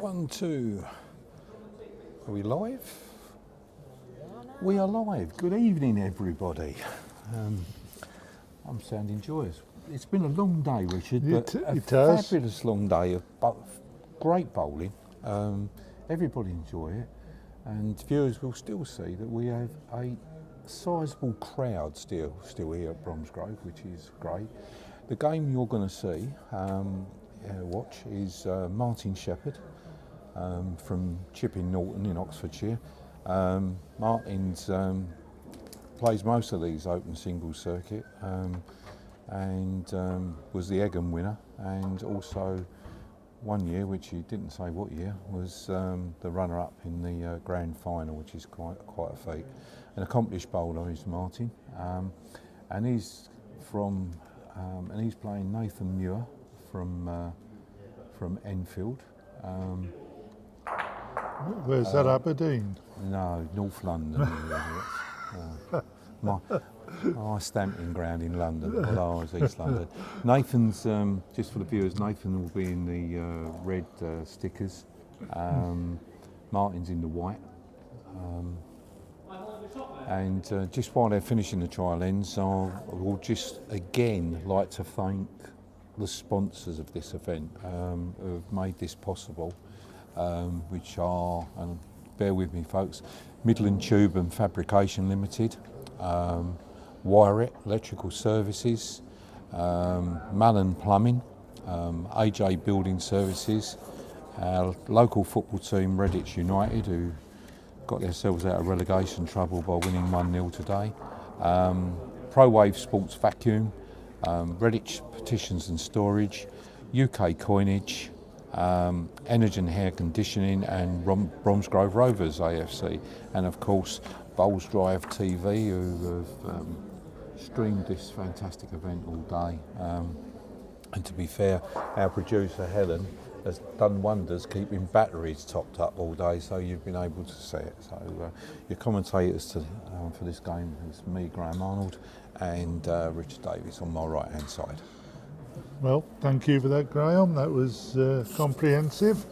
1, 2. Are we live? We are live. Good evening, everybody. I'm sounding joyous. It's been a long day, Richard, but a fabulous long day of great bowling. Everybody enjoy it, and viewers will still see that we have a sizable crowd still here at Bromsgrove, which is great. The game you're going to see, watch, is Martin Shepherd from Chipping Norton in Oxfordshire. Martin's plays most of these open singles circuit and was the Egham winner, and also one year, which he didn't say what year, was the runner-up in the grand final, which is quite a feat. An accomplished bowler is Martin, and he's playing Nathan Muir from Enfield. Where's that, Aberdeen? No, North London. My stamping ground in London, although I was East London. Nathan's, just for the viewers, Nathan will be in the red stickers. Martin's in the white. And just while they're finishing the trial ends, I will just again like to thank the sponsors of this event who have made this possible, which are, and bear with me folks, Midland Tube and Fabrication Limited, Wiret Electrical Services, Mullen Plumbing, AJ Building Services, our local football team Redditch United, who got themselves out of relegation trouble by winning 1-0 today, ProWave Sports Vacuum, Redditch Petitions and Storage, UK Coinage, Energen Hair Conditioning, and Bromsgrove Rovers AFC, and of course Bowls Drive TV, who have streamed this fantastic event all day. And to be fair, our producer Helen has done wonders keeping batteries topped up all day, so you've been able to see it. So your commentators for this game is me, Graham Arnold, and Richard Davies on my right hand side. Well, thank you for that, Graham. That was comprehensive,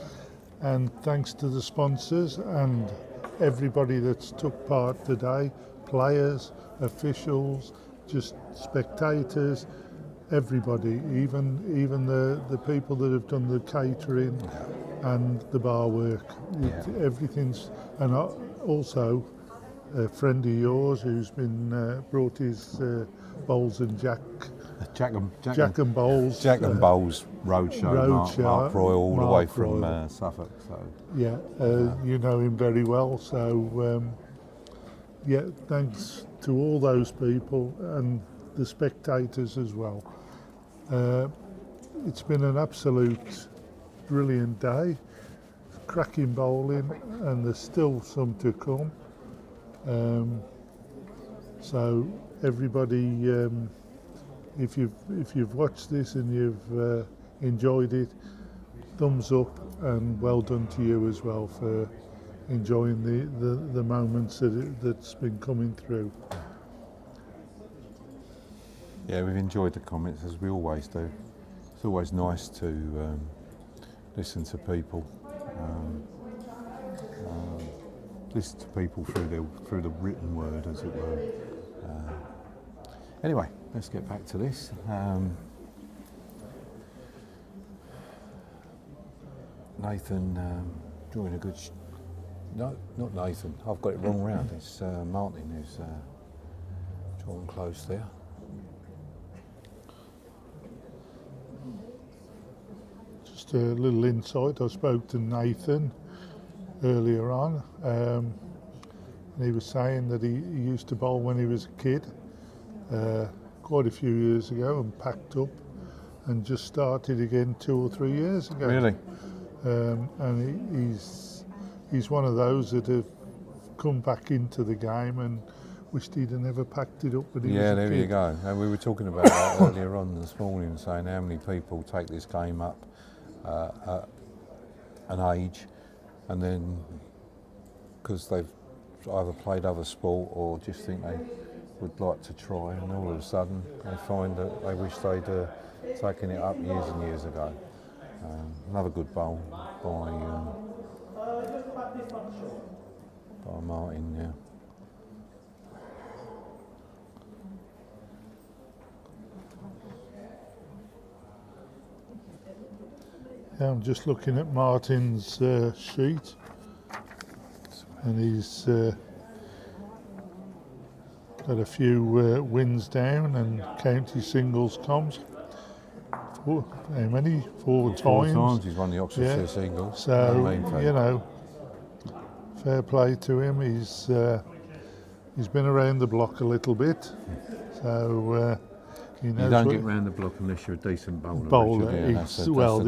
and thanks to the sponsors and everybody that's took part today, players, officials, just spectators, everybody, even the people that have done the catering and the bar work. Everything's, and also a friend of yours who's been brought his bowls and Jack and Bowls Roadshow, Mark Royal, all the way from Suffolk. So yeah, you know him very well. So yeah, thanks to all those people and the spectators as well. It's been an absolute brilliant day, cracking bowling, and there's still some to come. So everybody, if you've watched this and you've enjoyed it, thumbs up, and well done to you as well for enjoying the moments that's been coming through. Yeah, we've enjoyed the comments, as we always do. It's always nice to listen to people, listen to people through the written word, as it were. Anyway, let's get back to this. Nathan drawing a good. No, not Nathan. I've got it wrong round. It's Martin who's drawn close there. Just a little insight. I spoke to Nathan earlier on, and he was saying that he used to bowl when he was a kid, quite a few years ago, and packed up and just started again 2 or 3 years ago. Really? And he's one of those that have come back into the game and wished he'd have never packed it up when he was a kid. Yeah, there you go. And we were talking about that earlier on this morning, saying how many people take this game up at an age, and then because they've either played other sport or just think they would like to try, and all of a sudden they find that they wish they'd taken it up years and years ago. Another good bowl by Martin. Yeah. Yeah, I'm just looking at Martin's sheet, and he's got a few wins down and county singles comps. How many? Four times. He's won the Oxfordshire singles. So, Main favourite. you know, fair play to him. He's been around the block a little bit, so he knows You don't what get round the block unless you're a decent bowler. bowler. Richard. Yeah,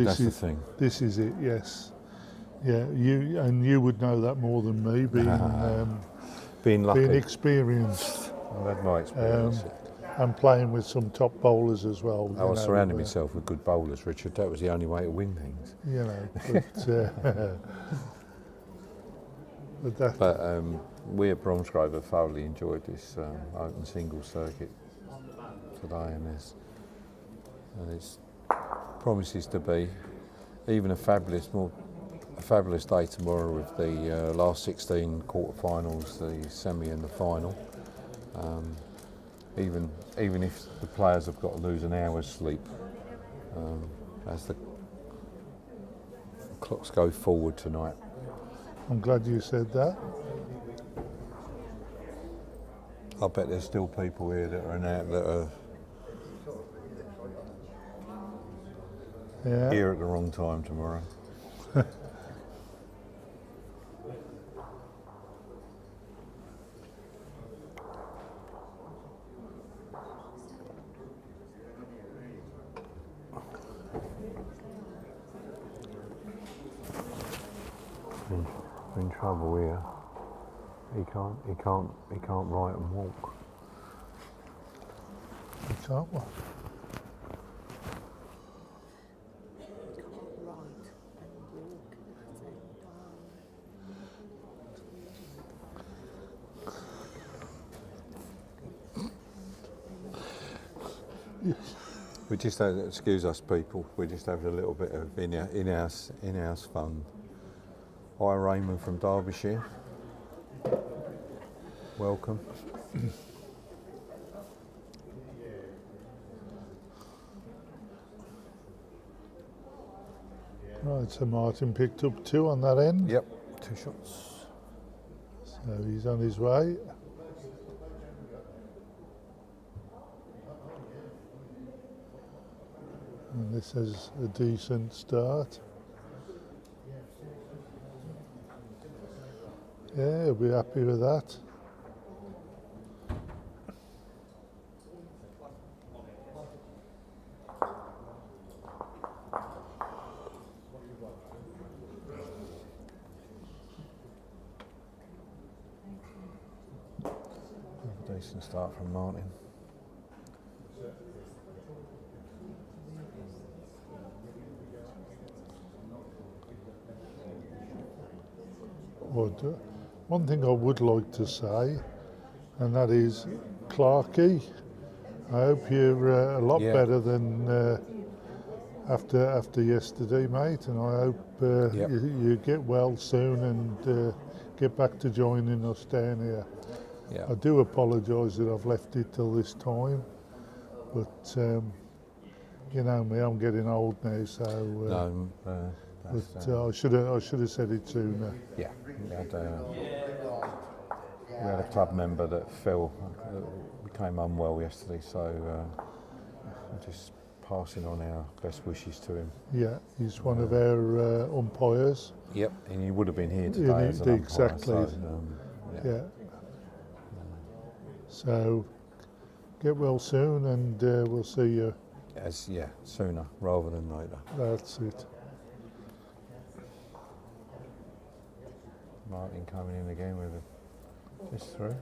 that's the thing. This is it. Yes, yeah. You would know that more than me, Being lucky. being experienced. I've had my experience. And playing with some top bowlers as well. I was surrounding myself with good bowlers, Richard. That was the only way to win things. You know, But we at Bromsgrove have thoroughly enjoyed this open single circuit today, and it promises to be even a fabulous day tomorrow with the last 16 quarterfinals, the semi and the final. Even if the players have got to lose an hour's sleep as the clocks go forward tonight. I'm glad you said that. I bet there's still people here that are here at the wrong time tomorrow. In trouble here. He can't write and walk. You can't what? We just excuse us, people. We're just having a little bit of in-house fun. Hi, Raymond from Derbyshire. Welcome. Right, so Martin picked up 2 on that end. Yep, 2 shots. So he's on his way. And this is a decent start. Yeah, he'll be happy with that. Decent start from Martin. One thing I would like to say, and that is, Clarkey, I hope you're a lot better than after yesterday, mate, and I hope you get well soon and get back to joining us down here. Yeah. I do apologise that I've left it till this time, but you know me, I'm getting old now, so I should have said it sooner. Yeah, we had a club member that became unwell yesterday, so just passing on our best wishes to him. Yeah, he's one of our umpires. Yep, and he would have been here today as an umpire. Exactly. So, So get well soon, and we'll see you. Sooner rather than later. That's it. Martin coming in again with this through.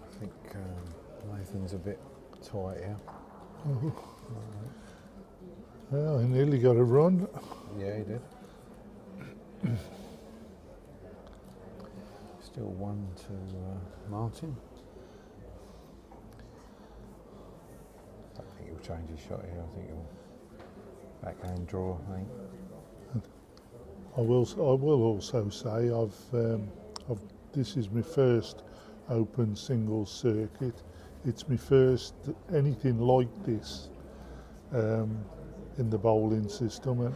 I think Nathan's a bit tight here. Well, he nearly got a run. Yeah, he did. Still 1 to Martin. I don't think he'll change his shot here. I think he'll backhand draw, I think. I will also say this is my first open singles circuit. It's my first anything like this in the bowling system, and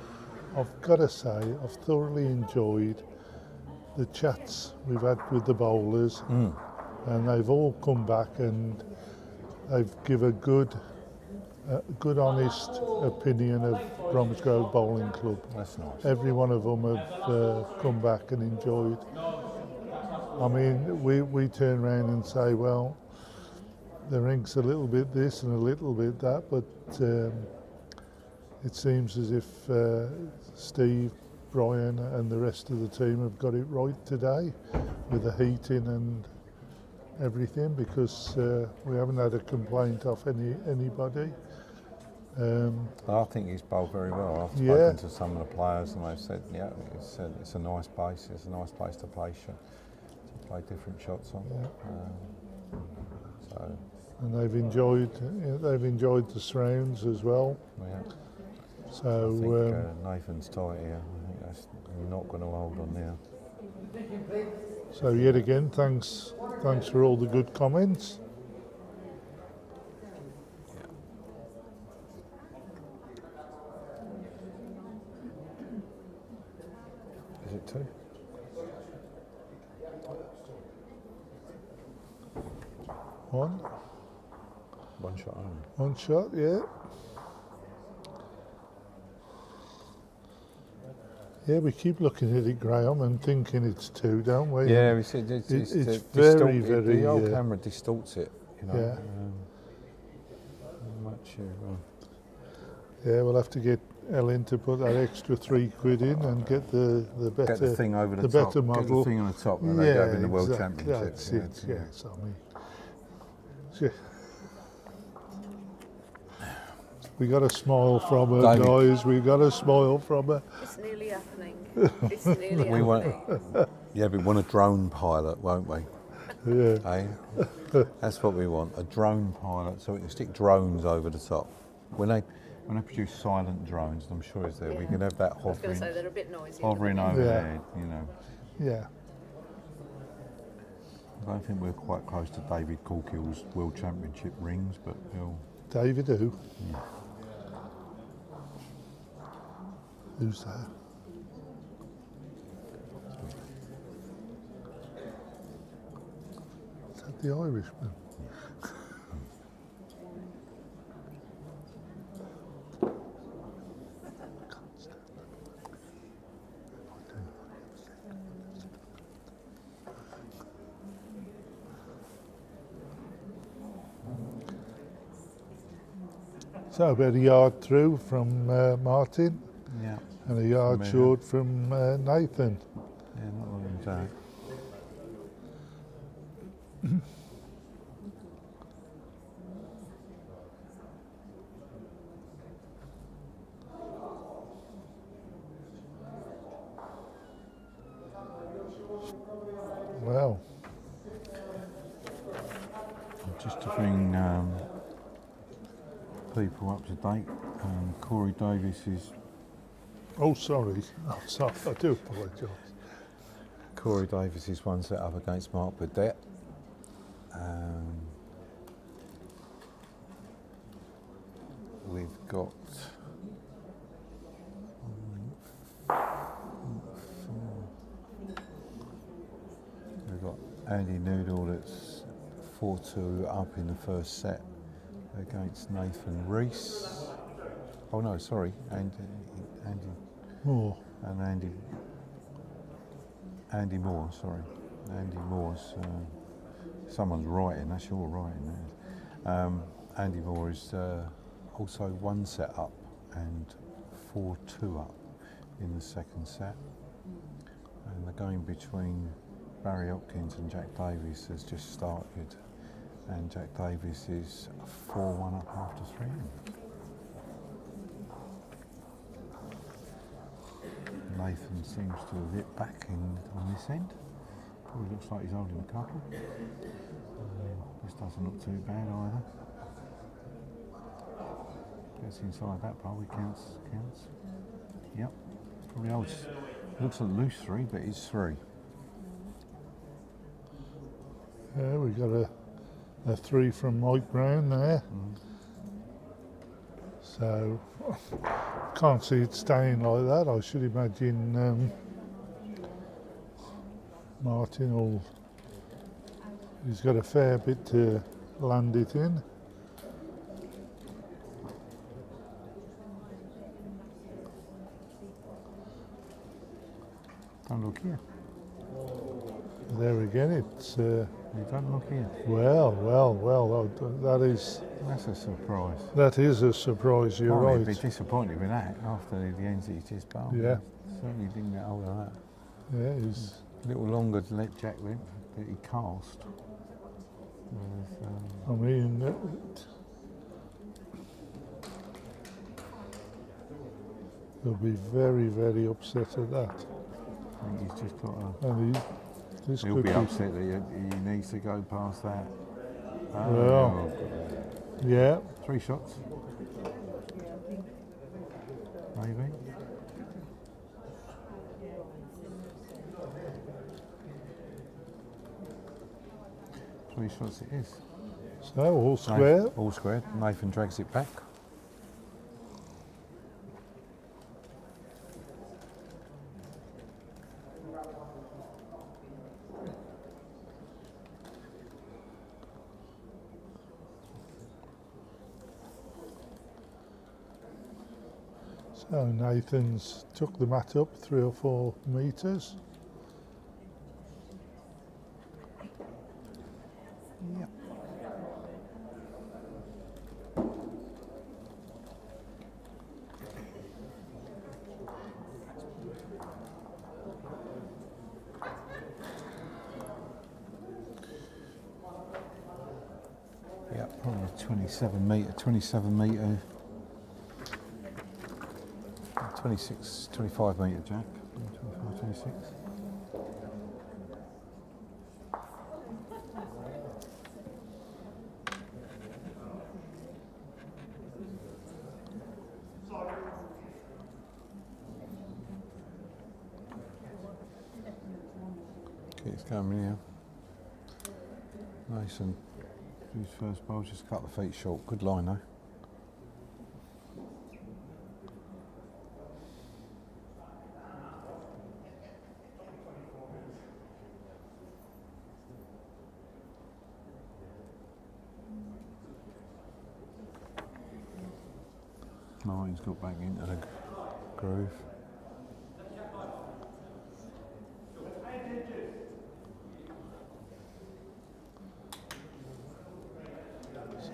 I've got to say I've thoroughly enjoyed the chats we've had with the bowlers, and they've all come back and they've given a good honest opinion of Bromsgrove Bowling Club. That's nice. Every one of them have come back and enjoyed. I mean, we turn around and say, well, the rink's a little bit this and a little bit that, but it seems as if Steve, Brian and the rest of the team have got it right today with the heating and everything, because we haven't had a complaint off anybody. I think he's bowled very well. I've Yeah. spoken to some of the players and they've said, yeah, it's a nice base. It's a nice place to play different shots on. So. And they've enjoyed the surrounds as well. Yeah. So I think Nathan's tight here. I think that's not going to hold on now. so yet again, thanks for all the good comments. Is it 2? One shot only. One shot, yeah. Yeah, we keep looking at it, Graham, and thinking it's 2, don't we? Yeah, it's very, the old camera distorts it, you know. Yeah. Much. Yeah, we'll have to get Ellen to put that extra £3 in and get the better, get the thing over the top. better model. Get the thing on the top, and they have in the World exactly. Championships. That's it. Yes, I mean, we got a smile from her, David. guys. We got a smile from her. It's nearly happening. It's nearly We want, happening. yeah, we want a drone pilot, won't we? Yeah. That's what we want, a drone pilot, so we can stick drones over the top. When they produce silent drones, I'm sure it's there. We can have that I was going hovering, to say they're a bit noisy. hovering overhead, you know. Yeah. I don't think we're quite close to David Corkill's World Championship rings, but he'll... David who? Yeah. Who's that? Is that the Irishman? So about a yard through from Martin Yeah. and a yard From, short from Nathan. Yeah, not long ago. Well, Just to bring people up to date, Corey Davis is oh sorry, I do apologise. Corey Davis is one set up against Mark Burdett. We've got Andy Noodle that's 4-2 up in the first set against Nathan Rees. Oh no, sorry, Andy More. and Andy Moore, sorry. Andy Moore's, someone's writing, that's your writing. Andy Moore is also one set up and 4-2 up in the second set. And the game between Barry Hopkins and Jack Davies has just started. And Jack Davis is 4-1 up after 3. Nathan seems to have hit back on this end. Probably looks like he's holding a couple. This doesn't look too bad either. Gets inside that pole, he counts. Yep, probably holds. Looks like loose 3, but it's 3. Yeah, we got a 3 from Mike Brown there. So can't see it staying like that. I should imagine Martin he's got a fair bit to land it in. Don't look here. There again, it's You don't look here. well, That's a surprise. that is a surprise. You're I'd right. be disappointed with that after the ends he's just bowled. Yeah. Certainly didn't get hold of that. Yeah, he's A little longer to let Jack limp, but he cast. Whereas, I mean, they'll be very, very upset at that. I think he's just got to. And this He'll could be upset that he needs to go past that. Well. Yeah, 3 shots. Maybe. Three shots it is. so all square. All squared. Nathan drags it back. So Nathan's took the mat up 3 or 4 metres. Yep. Yeah, probably 27 metre, 26, 25 metre jack, 25, 26. Keeps coming here. Nice and his first bowl, just a couple of feet short. Good line though. Martin's got back into the groove.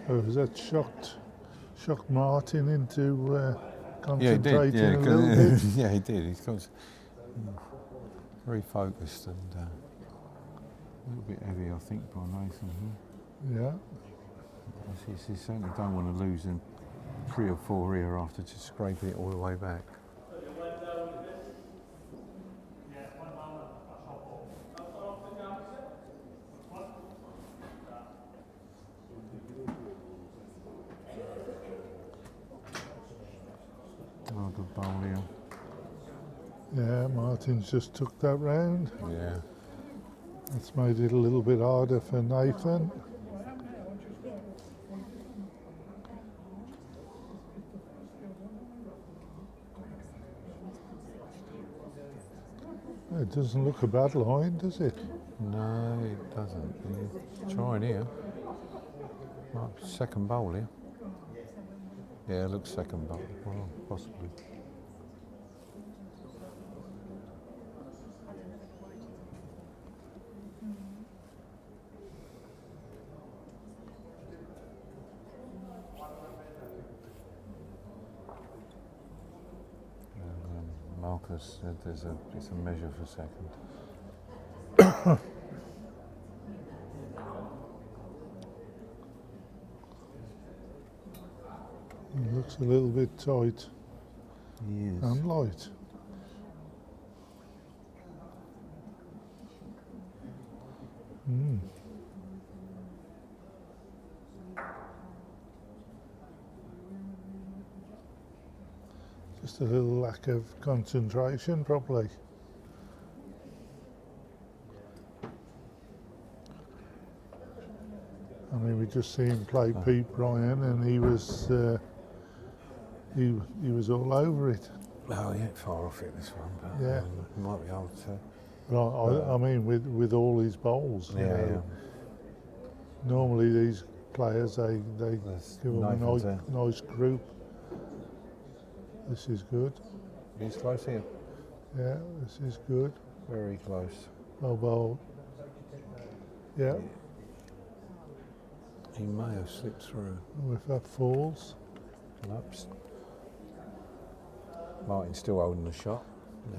So has that shocked Martin into Yeah, he did. concentrating Yeah, a little bit? yeah, he did. He's got very focused and a little bit heavy, I think, by Nathan here. Yeah. He certainly don't want to lose in 3 or 4 here after just scraping it all the way back. Oh, good bowl here. Yeah, Martin's just took that round. Yeah. That's made it a little bit harder for Nathan. It doesn't look a bad line, does it? No, it doesn't. He's trying here. Might be second bowl here. Yeah, it looks second bowl. Well, possibly. Marcus said it's a measure for second. It's a little bit tight Yes. and light. Just a little lack of concentration, probably. I mean, we just see him play Pete Bryan, and he was all over it. Oh, he ain't far off it, this one, but Yeah. he might be able to. But I mean, with all his bowls. You know. Normally these players, they There's give them a Nathan's nice group. This is good. He's close here. Yeah, this is good. Very close. Well bowled. Yeah, He may have slipped through. if that falls. Oops. Martin's still holding the shot.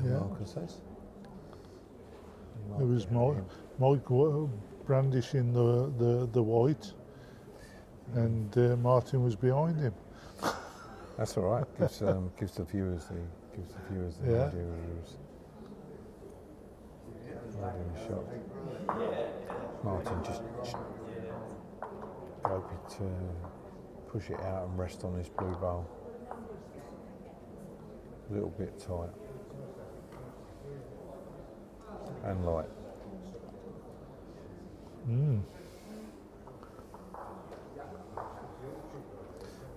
Yeah. Marcus says. It was Mike brandishing the white, and Martin was behind him. That's all right. Gives the viewers the Yeah. idea who was holding the shot. Martin just hoping to push it out and rest on his blue bowl. A little bit tight and light.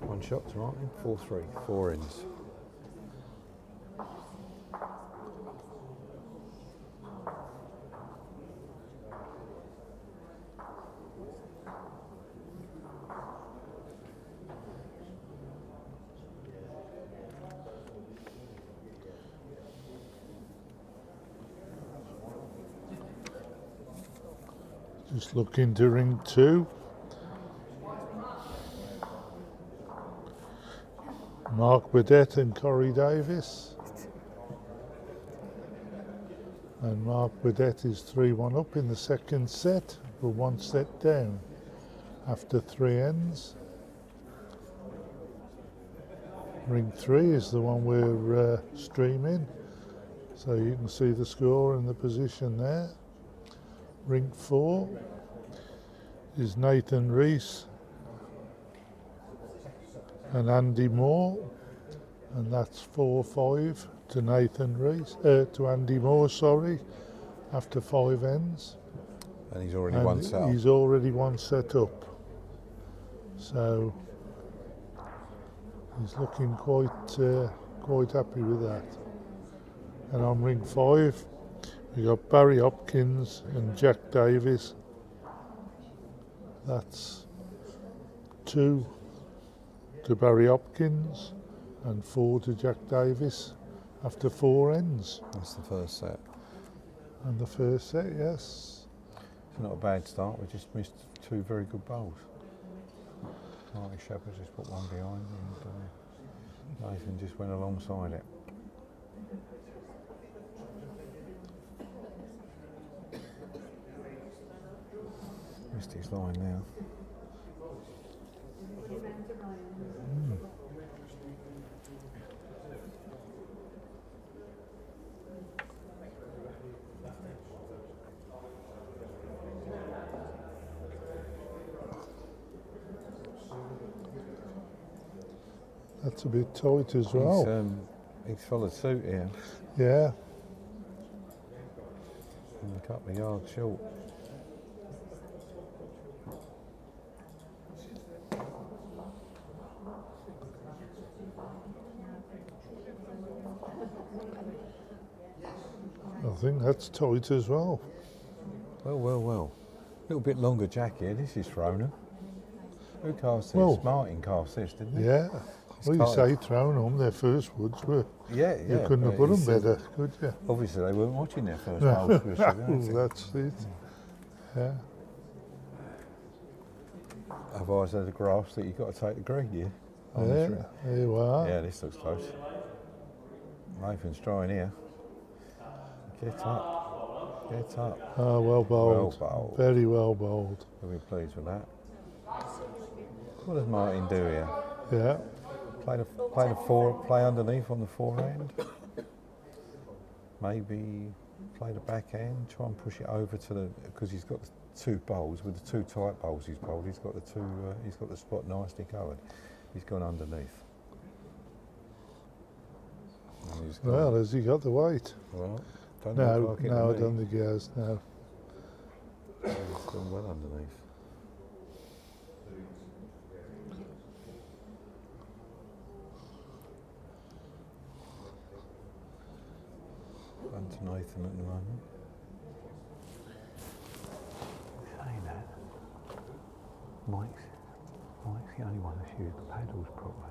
One shot to Martin, 4-3, 4 ends. Just look into ring 2. Mark Burdett and Corey Davis. And Mark Burdett is 3-1 up in the second set, but 1 set down after 3 ends. Ring 3 is the one we're streaming, so you can see the score and the position there. Ring 4 is Nathan Rees and Andy Moore, and that's 4-5 to Nathan Rees, to Andy Moore, sorry, after 5 ends. And he's already And one set up. he's already 1 set up, so he's looking quite happy with that. And on ring 5, we got Barry Hopkins and Jack Davis. That's 2 to Barry Hopkins and 4 to Jack Davis after 4 ends. That's the first set. And the first set, yes. It's not a bad start. We just missed 2 very good bowls. Marty Shepherd just put one behind, and Nathan just went alongside it. Missed his line now. That's a bit tight as well. He's followed suit here, Yeah, and a couple of yards short. I think that's tight as well. Well. A little bit longer jack here. This is Frona. Who cast this? Well, Martin cast this, didn't he? Yeah. It's Well, you tight. say thrown them, their first woods were. Yeah. You couldn't have but put them it's, better, could you? Obviously, they weren't watching their first bowls. That's it. Yeah. Otherwise, there's a grass that you've got to take the green, yeah. On Yeah, this ring. there you are. Yeah, this looks close. Nathan's trying here. Get up. Get up. Oh, well bowled. Well bowled. Very well bowled. We'll be pleased with that. What does Martin do here? Yeah. play underneath on the forehand. Maybe play the backhand. Try and push it over to the, because he's got the two bowls with the two tight bowls he's bowled. He's got the two. He's got the spot nicely covered. He's gone underneath. Well, has he got the weight? Well, No, look like it no, I to don't me. think he has. No. He's gone well underneath. Run to Nathan at the moment. Saying that, Mike's the only one that's used the paddles properly.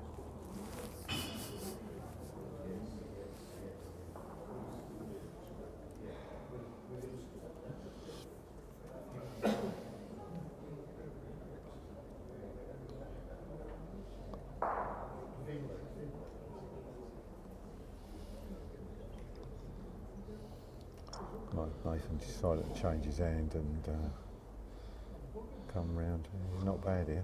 Nathan decided to change his hand and come round. He's not bad here.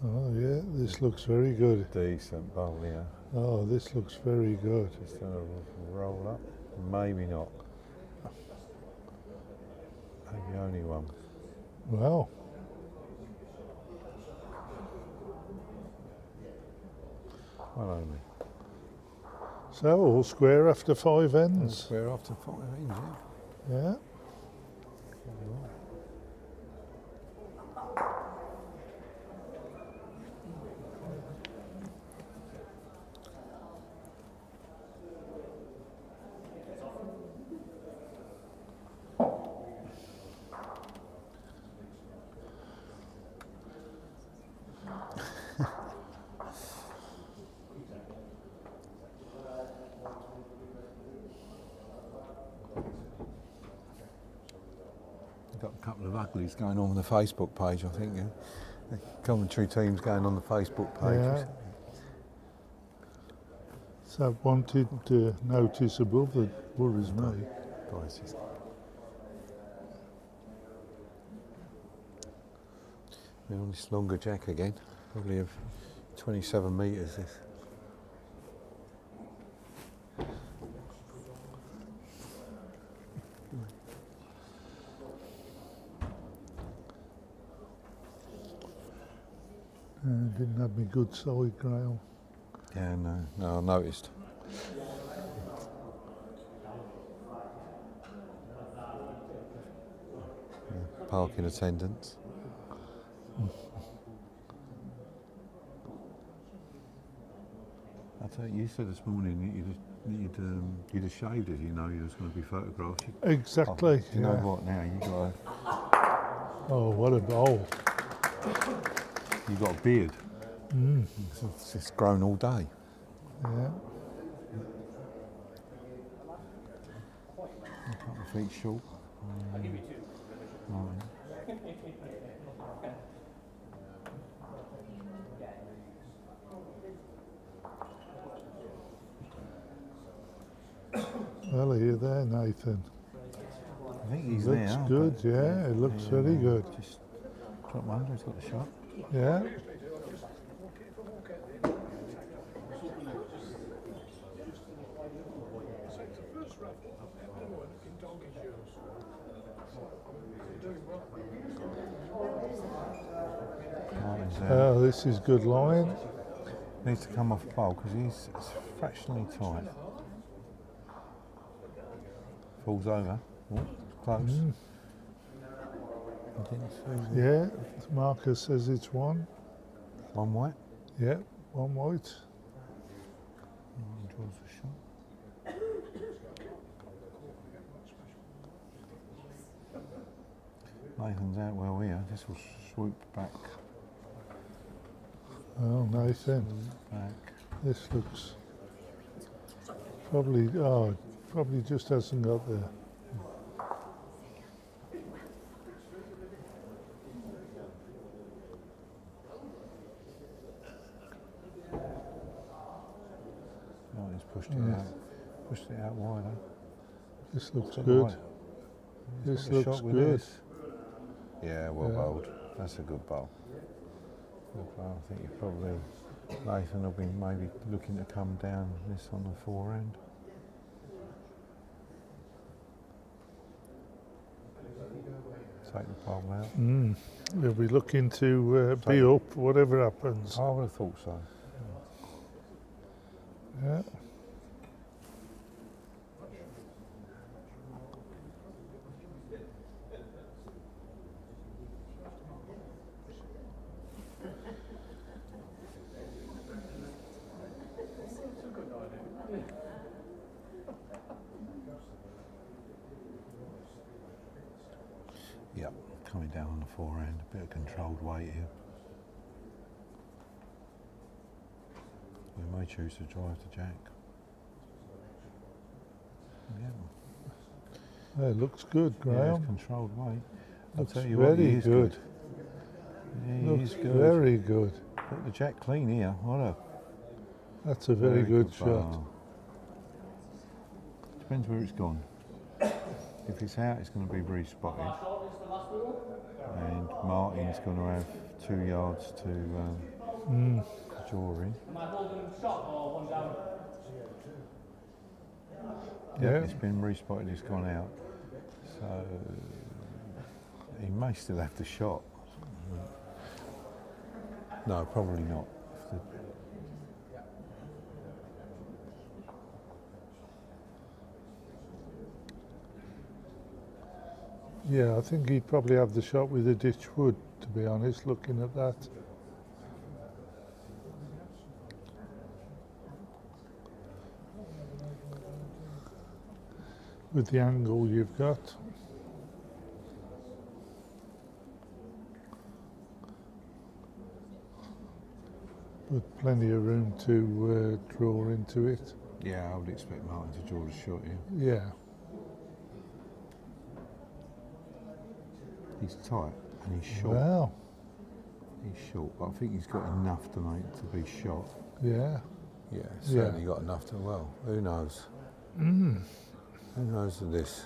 Oh yeah, this looks very good. Decent bowl here. Oh, this looks very good. Just going to roll up. Maybe not. Maybe only one. Well, Well, only. so all square after 5 ends. Square after 5 ends, yeah. Yeah. Got a couple of uglies going on the Facebook page, I think. Yeah. The commentary team's going on the Facebook page. Yeah. So wanted notice above that worries me. Prices. They're on this longer jack again, probably of 27 metres this. Didn't have me good side ground. Yeah, no, I noticed. Yeah, parking attendants. I tell you, you said this morning that you'd have shaved it, you know, you was going to be photographed. Exactly. You know yeah. what now? You got Oh, what a bowl. a beard. It's grown all day. Yeah. A couple of feet short. Well, are you there, Nathan? I think he's Looks there. good, but, yeah, it looks very good. Just drop under, he's got the shot. Yeah. Martin's there. Oh, this is good line. Needs to come off the bowl because it's fractionally tight. Falls over. Oh, close. I didn't see the- Yeah, Marcus says it's one. One white. Yeah, one white. Draws the shot. Nathan's out well here. This will swoop back. Oh, Nathan, Back. this looks probably just hasn't got there. Martin's pushed it out. Pushed it out wider. This looks Took good. wide. This Got a looks shot with good. this. Yeah, well Yeah. bowled. That's a good bowl. Good bowl. I think you probably Nathan will be maybe looking to come down this on the forehand. Take the pole out. He'll be looking to be up, whatever happens. I would have thought so. Yeah. Yep, coming down on the forehand, a bit of controlled weight here. We may choose to drive the jack. Yeah, It looks good, yeah, Graham. it's controlled weight. Looks I'll tell you what, he very is good. Yeah, he Looks is good. very good. Put the jack clean here. What a That's a very good shot. bar. Depends where it's gone. If it's out, it's going to be re-spotted. And Martin's going to have 2 yards to draw in. Yeah. It's been re-spotted, it's gone out. So he may still have the shot. No, probably not. Yeah, I think he'd probably have the shot with a ditch wood, to be honest, looking at that. With the angle you've got. But plenty of room to draw into it. Yeah, I would expect Martin to draw the shot here. Yeah. He's tight and he's short. Wow. He's short, but I think he's got enough tonight to be shot. Yeah. Yeah, certainly got enough to, well, who knows? Who knows of this?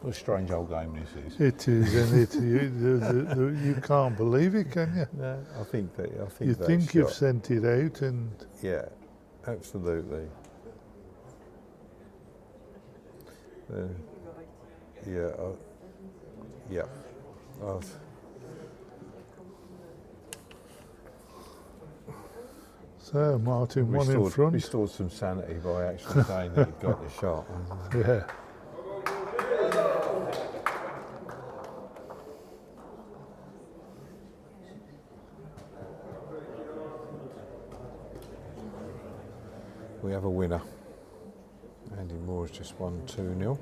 What a strange old game this is. It is, and you can't believe it, can you? No, I think You that think you've shot- sent it out, and Yeah, absolutely. Yeah, yeah. so Martin won in front. Restored some sanity by actually saying that he got the shot. Yeah. We have a winner. Andy Muir has just won 2-0.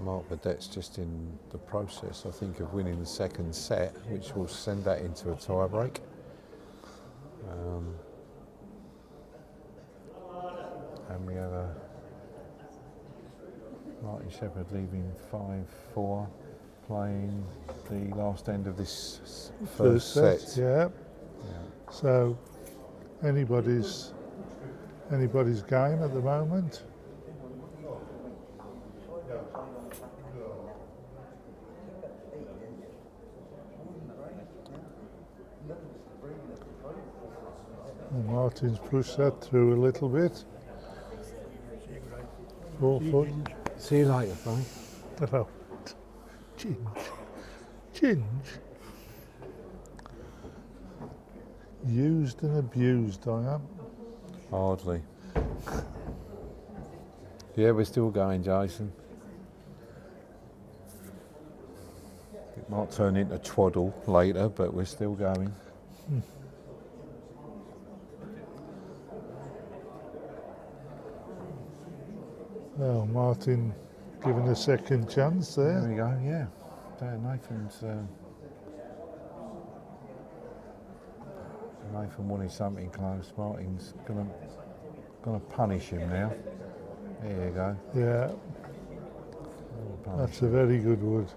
Mark Badette's just in the process, I think, of winning the second set, which will send that into a tie break. And we have a Martin Shepherd leaving 5-4, playing the last end of this first set. Yeah. So anybody's game at the moment. And Martin's pushed that through a little bit. 4 foot. See you later, buddy. Hello. Ginge. Ginge. Used and abused I am. Hardly. Yeah, we're still going, Jason. It might turn into twaddle later, but we're still going. Well, Martin given a second chance There there. we go, yeah. Nathan's... Nathan wanted something close. Martin's gonna punish him now. There you go. Yeah, Punish that's a very good wood.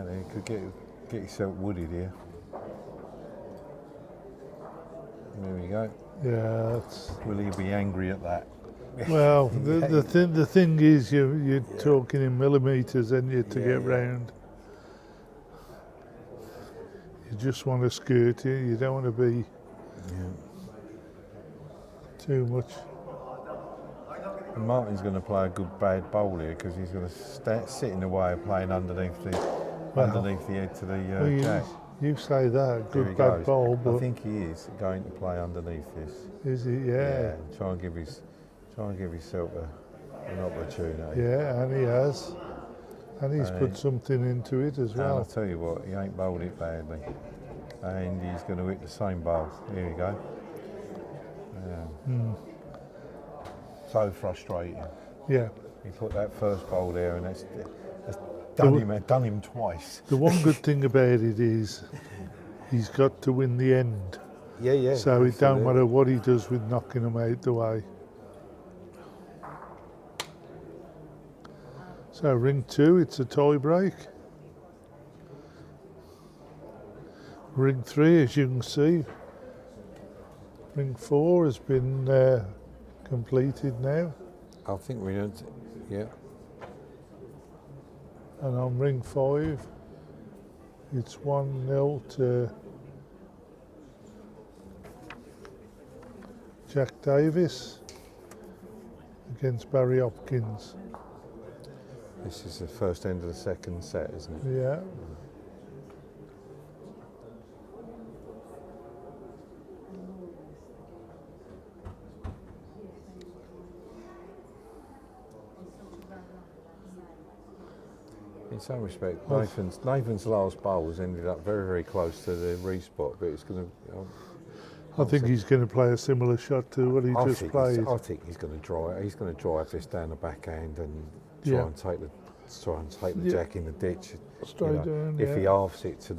there. You could get yourself wooded here. There we go. Yeah, that's, Will he be angry at that? well, the thing is, you're talking in millimetres, and you to get round. You just want to skirt it. You don't want to be too much. And Martin's going to play a good bad bowl here because he's going to sit in the way of playing underneath the edge to the Well, jack. you say that, Here good he bad goes. bowl, but I think he is going to play underneath this. is he? Yeah. Try and give yourself an opportunity. Yeah, and he has. And he's put something into it as And I'll well. tell you what, he ain't bowled it badly. And he's going to hit the same bowl. Here we go. So frustrating. Yeah. He put that first bowl there, and that's done him twice. The one good thing about it is he's got to win the end. Yeah. So it don't matter what he does with knocking him out the way. So ring 2, it's a tie break. Ring 3, as you can see. Ring 4 has been completed now. I think we don't. Yeah. And on ring 5, it's 1-0 to Jack Davis against Barry Hopkins. This is the first end of the second set, isn't it? Yeah. In some respect, Nathan's last bowl has ended up very, very close to the respot, but it's going to. I think he's going to play a similar shot to what he just played. I think he's going to drive. He's going to drive this down the backhand and try and take the jack in the ditch. Straight down. If he halves it to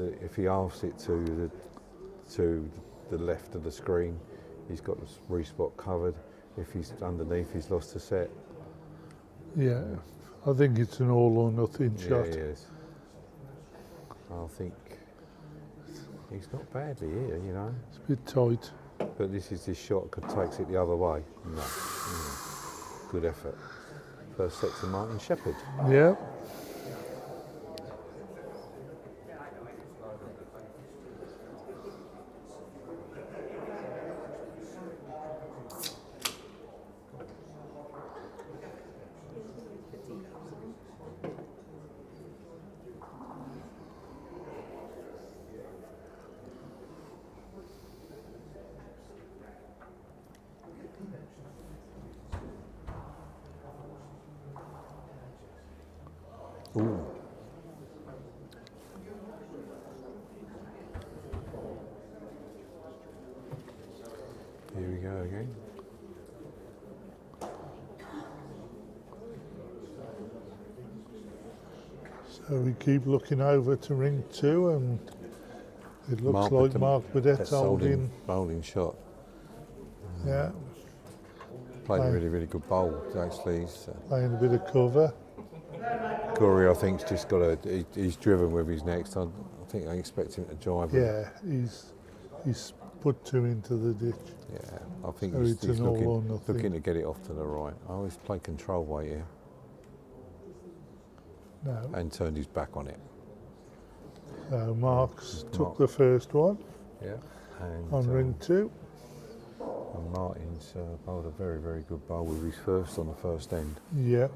the left of the screen, he's got the respot covered. If he's underneath, he's lost the set. Yeah, I think it's an all or nothing shot. Yeah, he is. I think he's not badly here, you know. It's a bit tight. But this shot takes it the other way. No. Good effort. First set to Martin Shepherd. Yeah. Ooh. Here we go again. So we keep looking over to ring 2, and it looks like Mark Burdett's holding. Bowling shot. Yeah. Played a really, really good bowl, actually. Playing a bit of cover. Corey, I think, just he's driven with his next. I think I expect him to drive. Yeah, he's put 2 into the ditch. Yeah, I think So he's it's an all or nothing. looking to get it off to the right. I always play control weight here No. and turned his back on it. So Mark's took the first one Yeah. And, on ring 2. and Martin's bowled a very, very good bowl with his first on the first end. Yeah.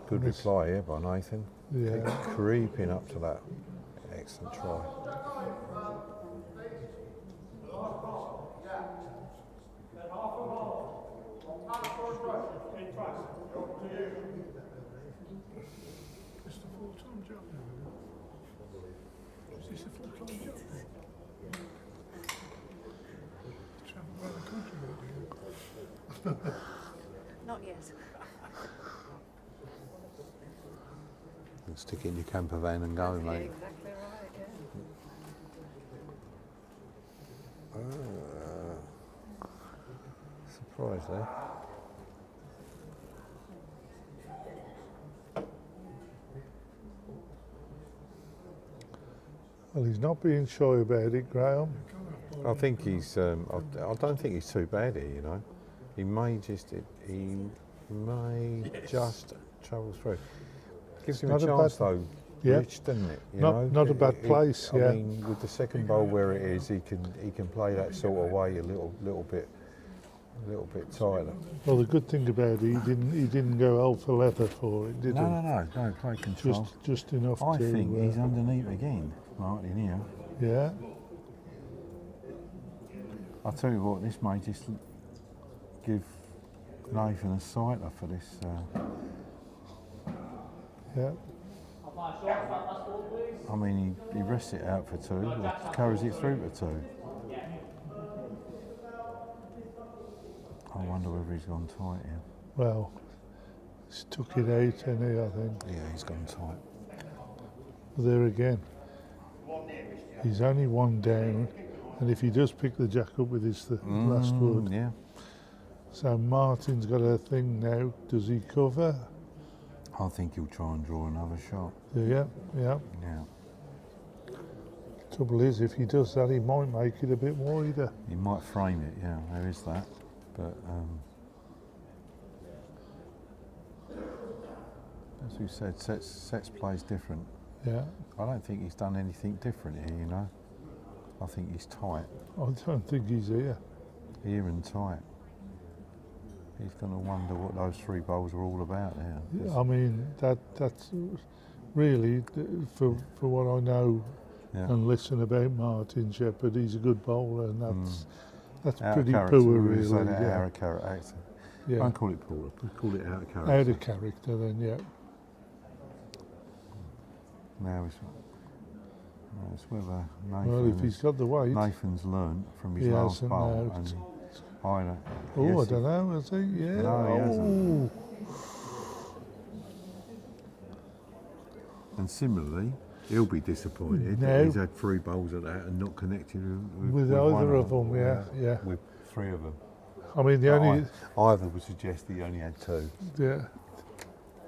Good reply here by Nathan. Yeah. Creeping up to that. Excellent try. Not yet. Stick it in your camper van and go, Yeah, mate. exactly right, yeah. surprise there. Well, he's not being shy about it, Graham. I think he's. I don't think he's too bad here. You know, he may just travel through. Gives him a not a chance bad- though, yeah. Rich, doesn't it? You Not- know? not a bad place, I yeah. mean, with the second bowl where it is, he can play that sort of way a little bit tighter. Well, the good thing about it, he didn't go alpha leather for it, did he? No. Play control. Just enough I to. think he's underneath again, right in here. Yeah. I'll tell you what, this may just give Nathan a sighter for this. Yeah. I mean, he rests it out for 2, or carries it through to 2. I wonder whether he's gone tight here. Well, he's took it out, hasn't he, I think. Yeah, he's gone tight. There again. He's only one down, and if he does pick the jack up with his last wood. Yeah. So Martin's got a thing now. Does he cover? I think he'll try and draw another shot. Yeah. Yeah. Trouble is, if he does that, he might make it a bit wider. He might frame it, yeah, there is that. But as we said, sets plays different. Yeah. I don't think he's done anything different here, you know. I think he's tight, I don't think he's here. here and tight. He's going to wonder what those 3 bowls are all about now. I mean, that's really, for what I know Yeah. and listen about Martin Shepherd, he's a good bowler, and that's Out of pretty character, poor, we really. say that, Yeah. out of character. Yeah. Don't call it poor, call it out of character. Out of character, then, yeah. Now it's whether Nathan Well, if he's got the weight. Nathan's learnt from his He last hasn't, bowl. no. And I don't, Oh, yes, I don't know, has he? Yeah. No, he hasn't. And similarly, he'll be disappointed No. that he's had 3 bowls of that and not connected with With one either of them, yeah. With 3 of them. I mean, the only, Either would suggest he only had 2. yeah.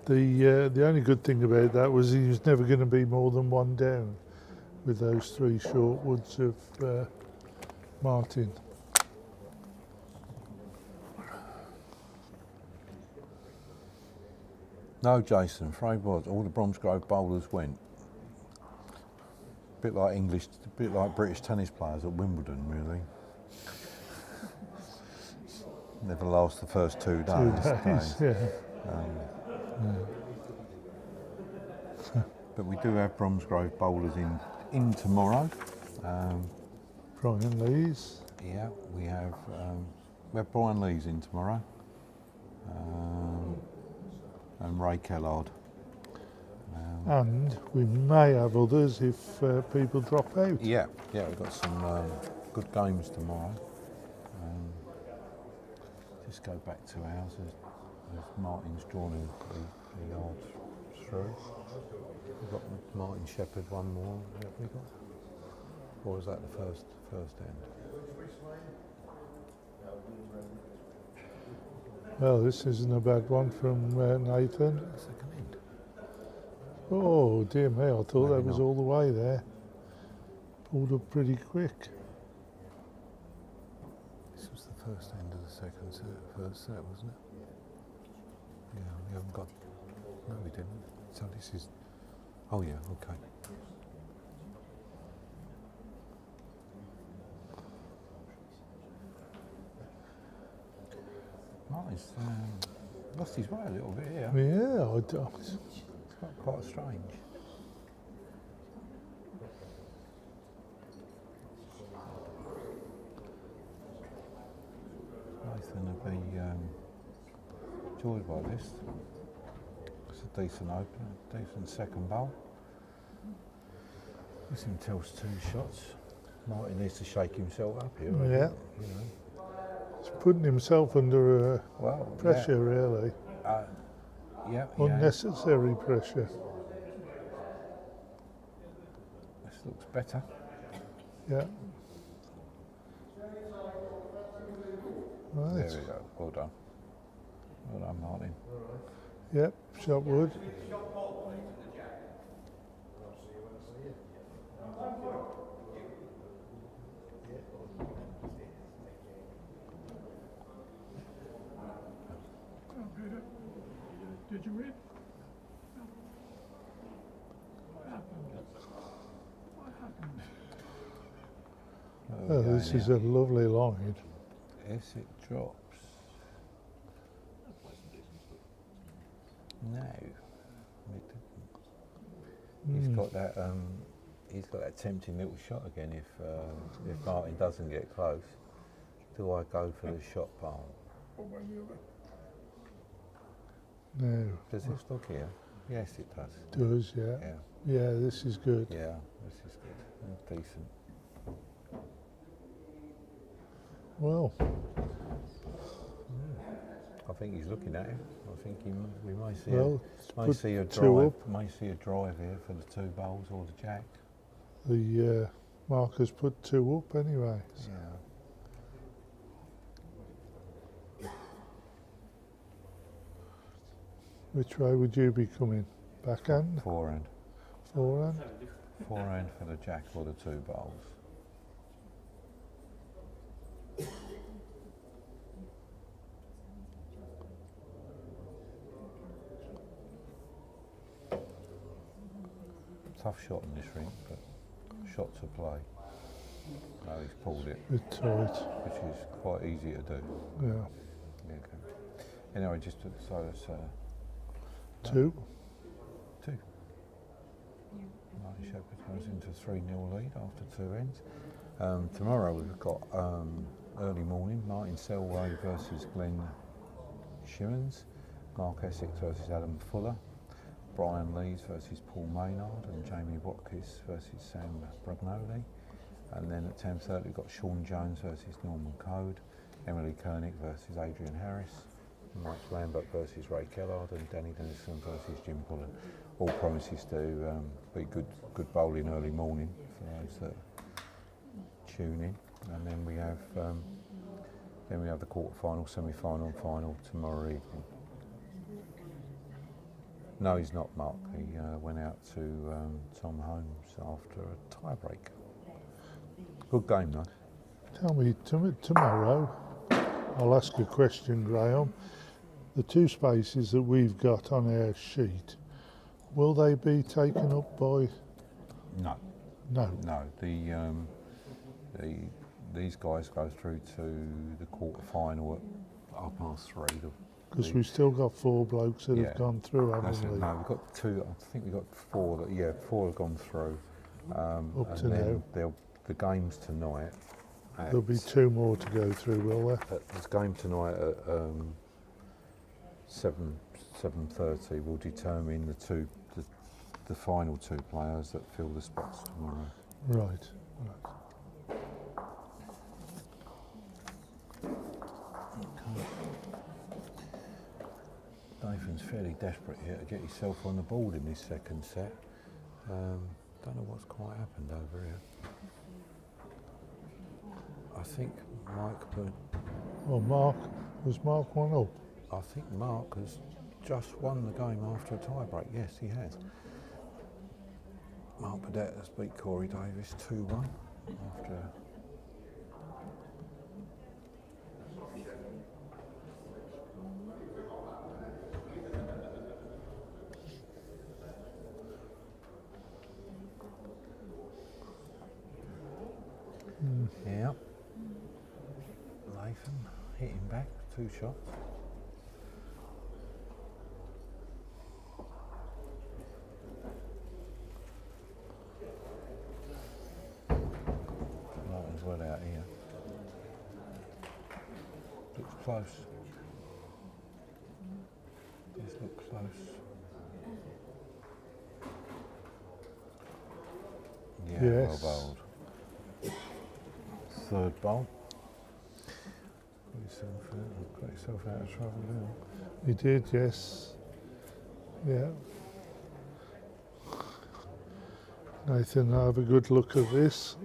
The only good thing about that was he was never going to be more than one down with those 3 short woods of Martin. No, Jason, afraid was. All the Bromsgrove bowlers went. Bit like British tennis players at Wimbledon, really. Never last the first 2 days. 2 days, yeah. But we do have Bromsgrove bowlers in tomorrow. Brian Lees. Yeah, we have Brian Lees in tomorrow, and Ray Kellard. And we may have others if people drop out. Yeah, we've got some good games tomorrow. Just go back 2 hours as Martin's drawn the yards through. We've got Martin Shepherd, one more. Have we got? Or was that the first end? Well, this isn't a bad one from Nathan. Second end. Oh, dear me, I thought Maybe that was not. all the way there. Pulled up pretty quick. This was the first end of the first set, wasn't it? Yeah, we haven't got. No, we didn't. So this is. Oh yeah, okay. Martin's lost his way a little bit here. Yeah, It's quite strange. Nathan will be joyed by this. It's a decent opener, decent second bowl. This him tells 2 shots. Martin needs to shake himself up here. I Yeah. think, you know. he's putting himself under Well, pressure, really. Yeah. Unnecessary pressure. This looks better. Yeah. Right. There we go. Well done. Well done, Martin. Yep, shot wood. Did you win? What happened? Oh, this is a lovely line. Yes, it drops. No, it didn't. He's got that. He's got that tempting little shot again. If Martin doesn't get close, do I go for the shot pile? No, Does this look here? Yes, it does. does, yeah. Yeah, Yeah, this is good. yeah. This is good. Decent. Well, I think he's looking at him. I think we may see well, may put see a two drive. up. May see a drive here for the 2 bowls or the jack. The markers put 2 up anyway. So. Yeah. Which way would you be coming? Backhand? Forehand. Forehand? Forehand for the jack or the 2 bowls. Tough shot in this ring, but shot to play. No, he's pulled it, Bit tight. which is quite easy to do. Yeah. Yeah, okay. Anyway, just to, so it's 2. 2. Martin Shepherd goes into 3-0 lead after 2 ends. Tomorrow we've got early morning, Martin Selway versus Glenn Shimmons, Mark Essex versus Adam Fuller, Brian Lees versus Paul Maynard, and Jamie Watkins versus Sam Brugnoli. And then at 10:30 we've got Sean Jones versus Norman Code, Emily Koenig versus Adrian Harris, Mike Lambert versus Ray Kellard, and Danny Dennison versus Jim Pullen. All promises to be good bowling early morning for those that tune in. And then we have the quarter-final, semi-final, and final tomorrow evening. No, he's not, Mark. He went out to Tom Holmes after a tie-break. Good game, though. Tell me, tomorrow, I'll ask a question, Graham. The 2 spaces that we've got on our sheet, will they be taken up by... No, No. no. These guys go through to the quarter-final at 3:30. Because we've still got 4 blokes that Yeah. have gone through, That's haven't it. we? No, we've got 2. I think we've got 4. 4 have gone through. Up to and then now. the games tonight. There'll be 2 more to go through, will there? This game tonight at 7:30 will determine the final 2 players that fill the spots tomorrow. Right. Nathan's fairly desperate here to get himself on the board in this second set. Don't know what's quite happened over here. I think Was Mark 1 up? I think Mark has just won the game after a tie-break. Yes, he has. Mark Burdett has beat Corey Davis 2-1 after. Yeah. Latham hitting back 2 shots. Martin's well out here. Looks close. Does look close. Yeah, Yes. well bowled. 3rd bowl. Got yourself out of trouble now. He did, yes. Yeah. Nathan, have a good look at this.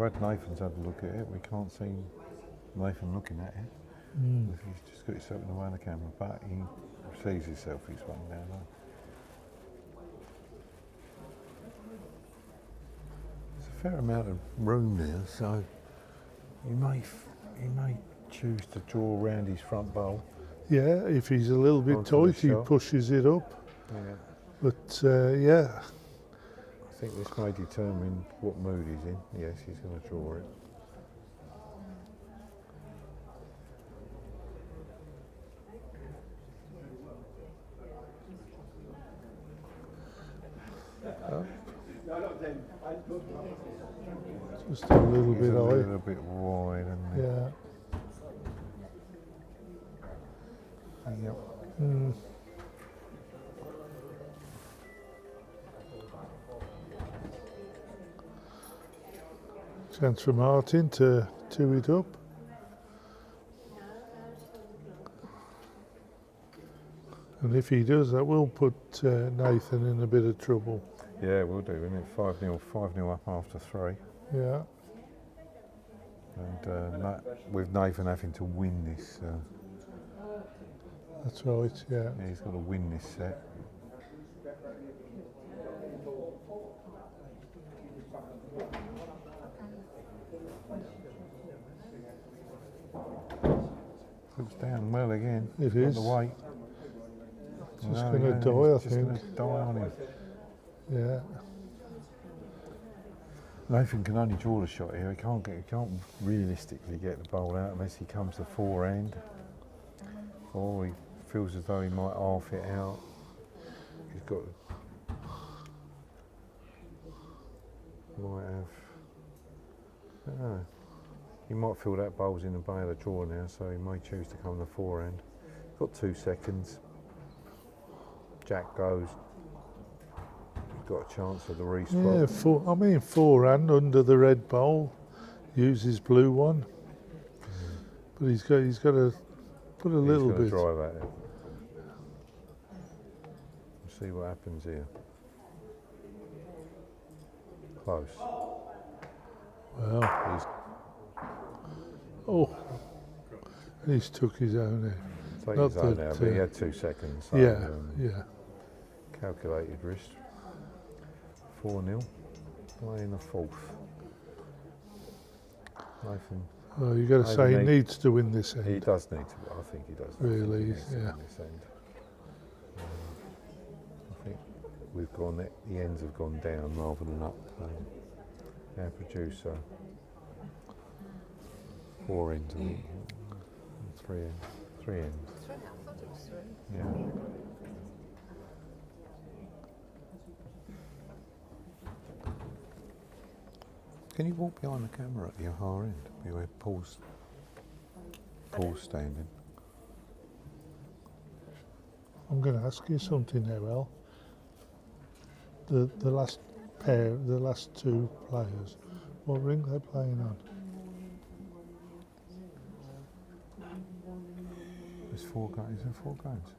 glad Nathan's had a look at it. We can't see Nathan looking at it. He's just got himself in the way of the camera, but he sees himself. He's running down there. There's a fair amount of room there, so he may choose to draw around his front bowl. Yeah, if he's a little bit Onto the tight, he shot. pushes it up. Yeah. But yeah, I think this may determine what mood he's in. Yes, he's going to draw it. just a little He's bit a high. little bit wide, isn't he? Yeah. Yep. Chance for Martin to two it up. And if he does, that will put Nathan in a bit of trouble. Yeah, we'll do, isn't it? 5-0 up after 3. Yeah. And with Nathan having to win this, That's right, yeah. yeah, he's got to win this set. Looks down well again. It Got is. the weight. Just No, going to yeah, die, I he's just think. going to die on him. Yeah. Nathan can only draw the shot here. He can't realistically get the bowl out unless he comes to forehand, or he feels as though he might half it out. He's got. Might have. I don't know. He might feel that bowl's in the bay of the draw now, so he may choose to come to forehand. Got 2 seconds. Jack goes. He's got a chance of the respot. Yeah, forehand under the red bowl, use his blue one. But he's got to put a little He's going bit. to drive at it. We'll see what happens here. Close. Well, He's he's took his own there. taking Not his own that, now, but he had 2 seconds. So, Yeah. calculated wrist. 4-0. Playing the 4th. Nathan. Well, you got to say he Nathan needs to win this end. He does need to. I think he does. Really, He needs to yeah. win this end. I think we've gone. The ends have gone down rather than up. Our producer. 4 ends. I think. 3 ends. 3 ends. Three, I thought it was three. Yeah. Can you walk behind the camera at the far end? Where Paul's standing. I'm going to ask you something now, El. The last pair, the last 2 players, what ring they're playing on? There's 4 guys. Is there 4 guys?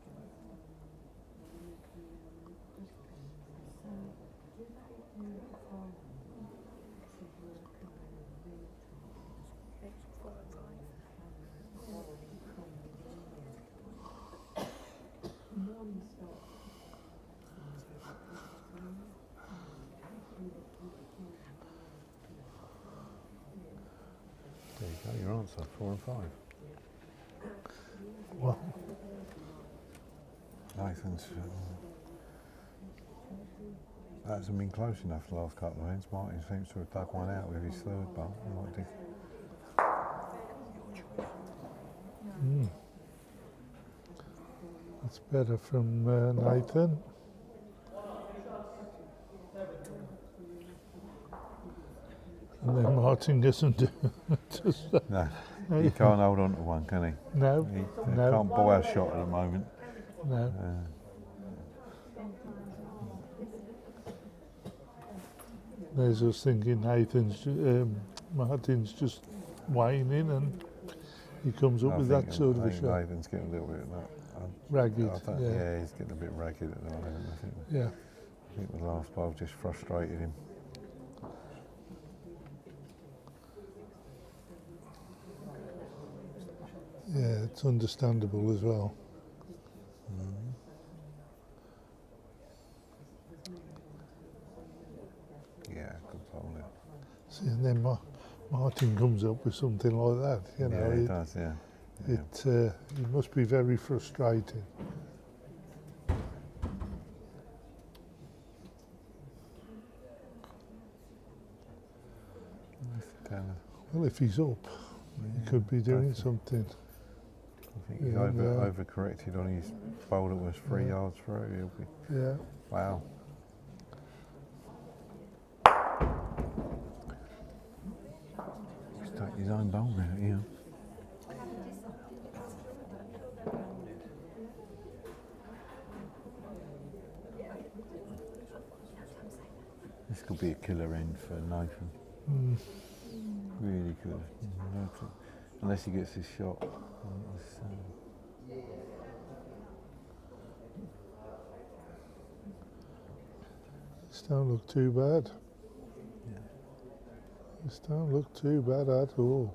Four and five. There you go. Your answer. 4 and 5. Well, Nathan's. That hasn't been close enough the last couple of ends. Martin seems to have dug one out with his 3rd bowl. that's better from Nathan. And then Martin doesn't do just that. No, he can't hold on to one, can he? No, He no, can't buy a shot at the moment. no. There's us thinking Martin's just whining and he comes up with that sort of I a think shot. Nathan's getting a little bit Ragged, yeah, yeah. he's getting a bit ragged at the moment. Yeah. I think the last bowl just frustrated him. Yeah, it's understandable as well. Yeah, good bowler. See, and then Martin comes up with something like that. You know, Yeah, it does. Yeah. Yeah. it must be very frustrating. Nice fella. Well, if he's up, he could be doing something. I think he's Yeah, yeah. overcorrected on his bowl that was 3 yards through. He'll be, Yeah. wow. He's taking his own bowl out here. This could be a killer end for Nathan. Really good. Unless he gets his shot. This don't look too bad. Yeah. This don't look too bad at all.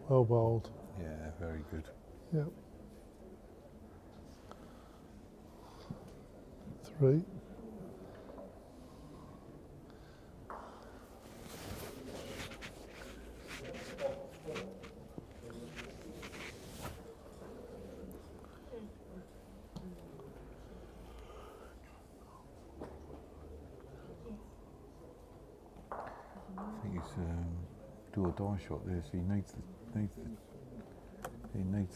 Well bowled. Yeah, very good. Yep. 3. I think he's do or die shot there, so he needs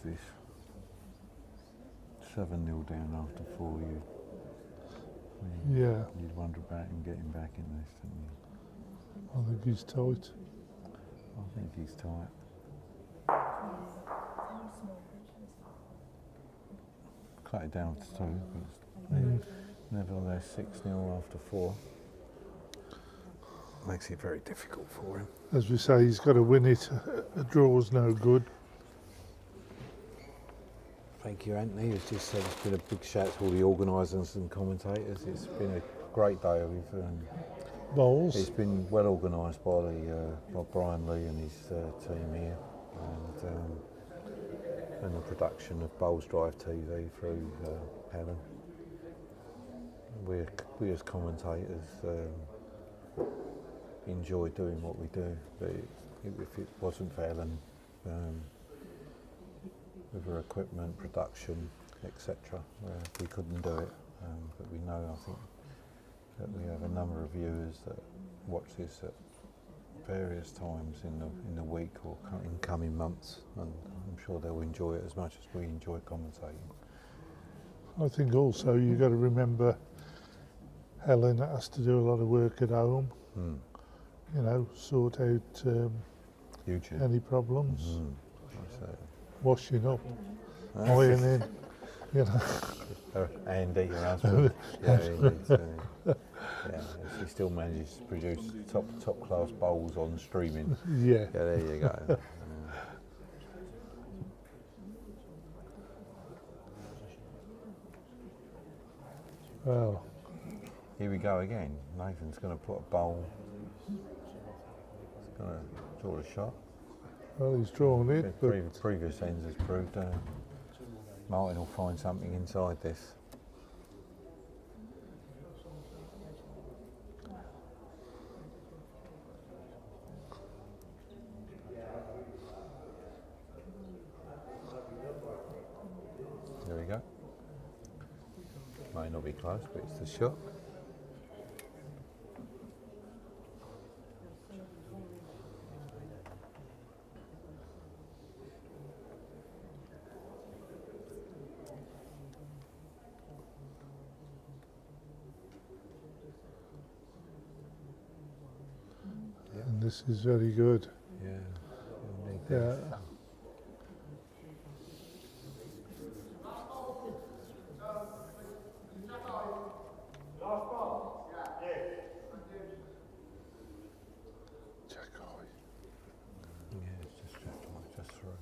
this. 7-0 down after 4. Yeah, You'd wonder about him getting back in this, didn't you? I think he's tight. I think he's tight. Cut it down to 2, but nevertheless 6-0 after 4. Makes it very difficult for him. As we say, he's got to win it. A draw's no good. Thank you, Anthony. It's just it's been a big shout to all the organisers and commentators. It's been a great day. Bowls. It's been well organised by Brian Lee and his team here, and the production of Bowls Drive TV through Helen. We as commentators enjoy doing what we do, but if it wasn't for Helen, with her equipment, production, etc., we couldn't do it. But we know, I think, that we have a number of viewers that watch this at various times in the week or in coming months, and I'm sure they'll enjoy it as much as we enjoy commentating. I think also you've got to remember Helen has to do a lot of work at home. You know, sort out YouTube. any problems, So, washing up, ironing, you know. Andy, your husband. Yeah, he needs, yeah, he still manages to produce top class bowls on streaming. Yeah. Yeah, there you go. Well, Here we go again. Nathan's going to put a bowl. He's going to draw a shot. well, he's drawn it, but Previous ends has proved Martin will find something inside this. There we go. May not be close, but it's the shot. and this is very good. Yeah. You'll need Yeah. this. Jack High. Yeah, it's just through. Martin's just through.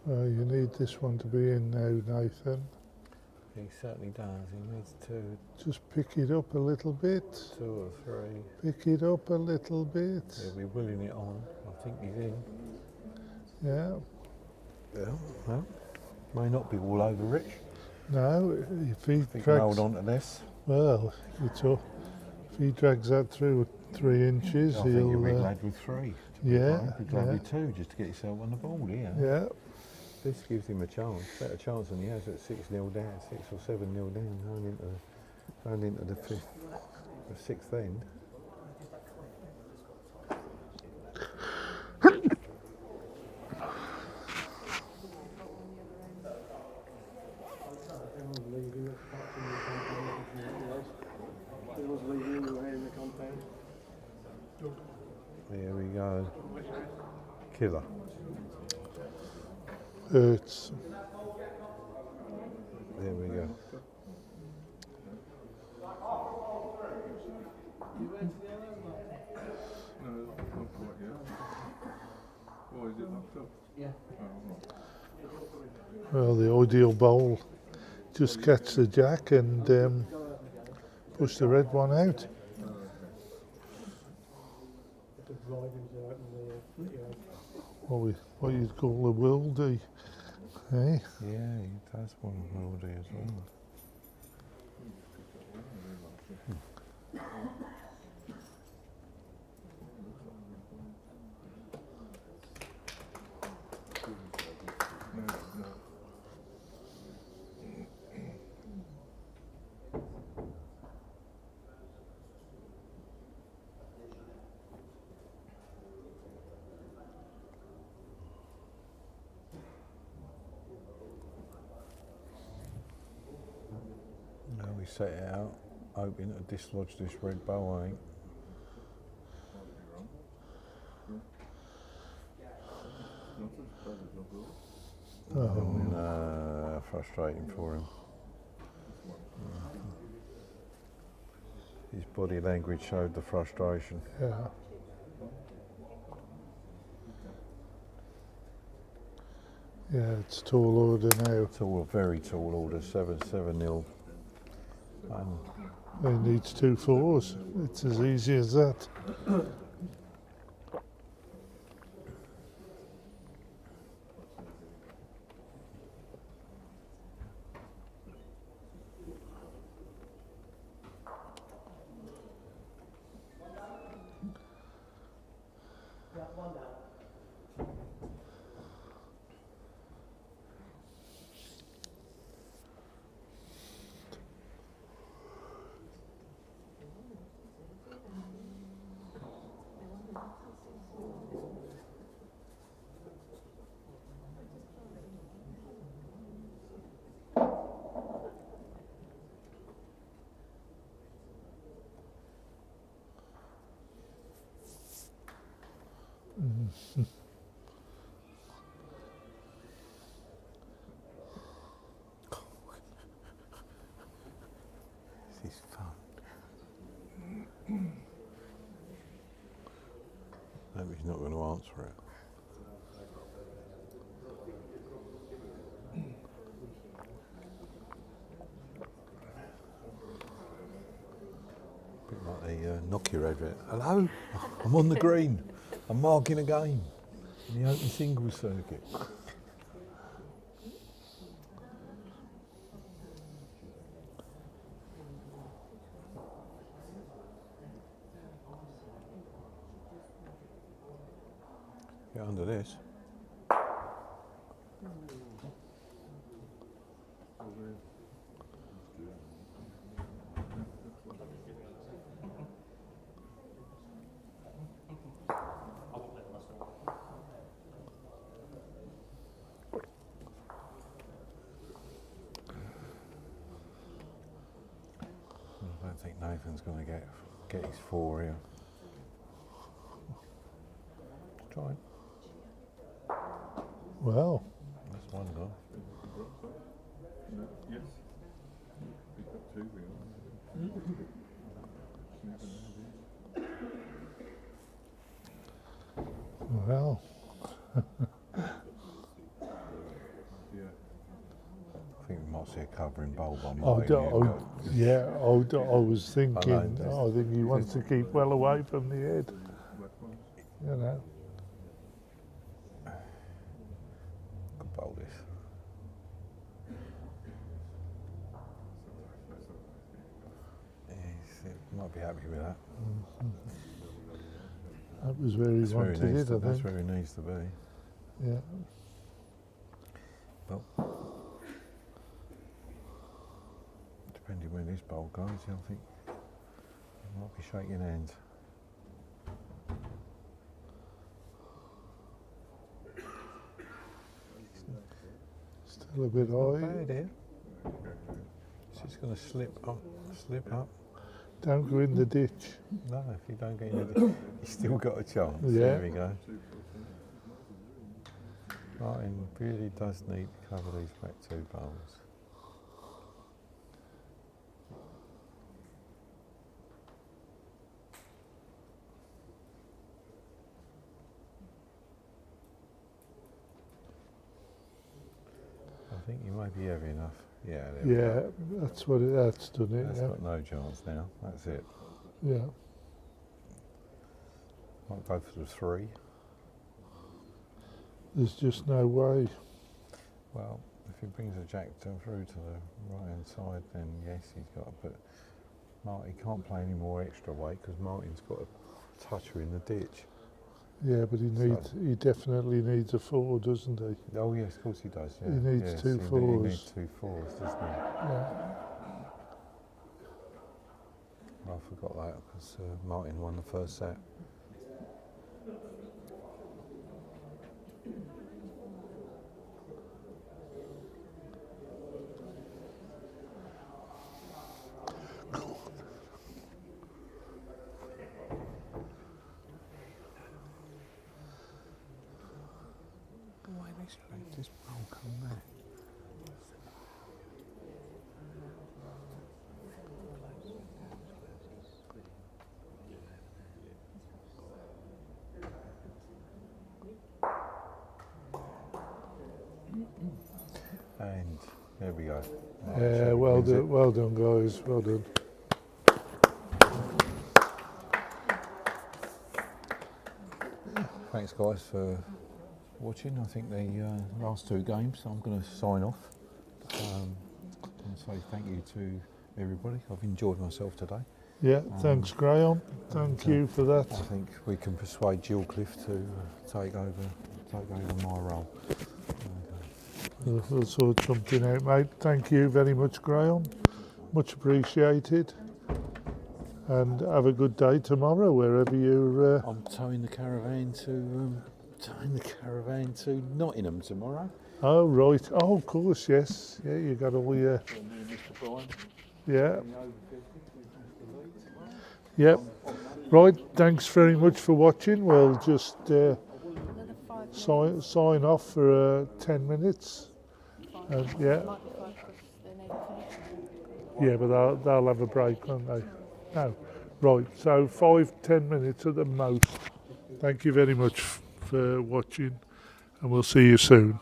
You need this one to be in now, Nathan. He certainly does. He needs to, Just pick it up a little bit. 2 or 3. Pick it up a little bit. He'll be willing it on. I think he's in. Yeah. Yeah. Well, may not be all over Rich. No, if he If he can hold drags, on to this. well, it's all, if he drags that through 3 inches, I think you'll be he'll. glad with 3. Yeah, Be glad yeah. with 2 just to get yourself on the board here. Yeah. This gives him a chance, better chance than he has at 6-0 down, 6 or 7-0 down, going into the 6th end. There we go. Killer. Hurts. There we go. Well, the ideal bowl, just catch the jack and push the red one out. What you'd call a worldie, eh? Yeah, he does want a worldie as well. Now we set it out, hoping to dislodge this red bow, I think. Frustrating for him. His body language showed the frustration. Yeah. Yeah, it's tall order now. Tall, very tall order, 7-0. And He needs 2 4s. It's as easy as that. this is fun. Hope he's not going to answer it. Bit like the Nokia advert. Hello, I'm on the green. I'm marking a game in the open singles circuit. Get under this. I don't think Nathan's going to get his 4 here. Try. Well, That's one gone. Well, I think we might see a covering bulb on I mine. was thinking, there's- I think he wants to keep well away from the head. You know. Good bowl this. He might be happy with that. That was where he That's where he wanted needs it, I to, that's think. where he needs to be. Yeah. Well, depending when this bowl goes, I think he might be shaking hands. Still a bit Not high. bad here. It's just going to slip up, slip up. Don't go in the ditch. No, if you don't get in, you've still got a chance. Yeah. There we go. Martin really does need to cover these back two bowls. I think you may be heavy enough. Yeah, there we go. Yeah, that's done it. That's Yeah. got no chance now. That's it. Yeah. Might go for the three. There's just no way. Well, if he brings a jack down through to the right hand side, then yes, he's got to put. Martin can't play any more extra weight because Martin's got a toucher in the ditch. Yeah, but he definitely needs a four, doesn't he? Oh yes, of course he does. Yeah. He needs yes, two He fours. needs two fours, doesn't he? Yeah. I forgot that because Martin won the first set. Why this this ball come there? And there we go. Yeah, well done, guys. Well done. Thanks, guys, for watching. I think the last two games, I'm going to sign off and say thank you to everybody. I've enjoyed myself today. Yeah, thanks, Graham. Thank you for that. I think we can persuade Jill Cliff to take over my role. We'll sort something out, mate. Thank you very much, Graham. Much appreciated. And have a good day tomorrow, wherever you're. I'm towing the caravan to Nottingham tomorrow. Oh, right. Oh, of course, yes. Yeah, you got all your. Yeah. Yep. Right. Thanks very much for watching. We'll just Another 5 sign off for 10 minutes. Yeah. Might be 5 because they need to finish. Yeah, but they'll have a break, won't they? No. Right. So 5-10 minutes at the most. Thank you very much for watching, and we'll see you soon.